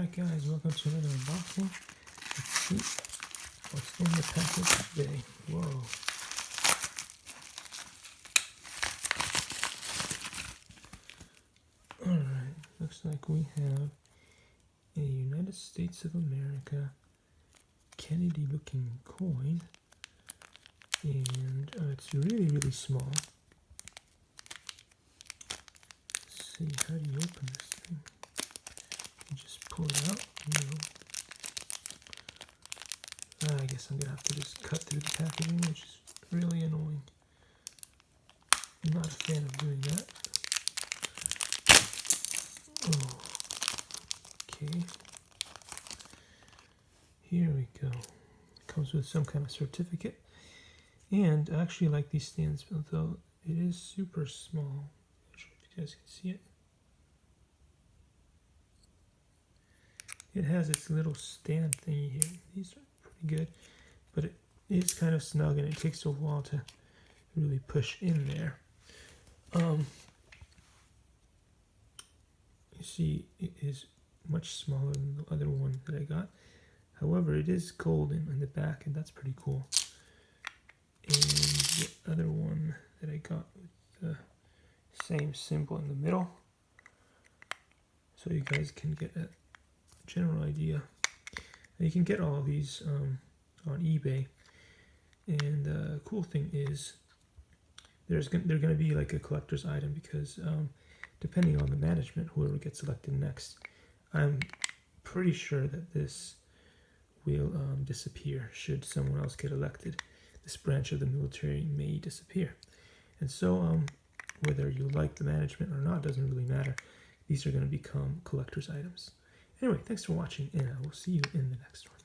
Alright guys, welcome to another unboxing. Let's see what's in the package today. Whoa. Alright, looks like we have a United States of America Kennedy looking coin. And it's really small. Let's see, how do you open this thing? You just pull it out, I guess I'm gonna have to just cut through the packaging, which is really annoying. I'm not a fan of doing that. Oh, okay. Here we go. It comes with some kind of certificate. And I actually like these stands, although it is super small. I'm not sure if you guys can see it. It has its little stand thingy here. These are pretty good, but it is kind of snug and it takes a while to really push in there. You see, it is much smaller than the other one that I got. However, it is golden in the back, and that's pretty cool. And the other one that I got with the same symbol in the middle, so you guys can get a general idea. And you can get all of these on eBay, and the cool thing is they're going to be like a collector's item, because depending on the management, whoever gets selected next, I'm pretty sure that this will disappear should someone else get elected. This branch of the military may disappear, and so whether you like the management or not doesn't really matter. These are going to become collector's items. Anyway, thanks for watching, and I will see you in the next one.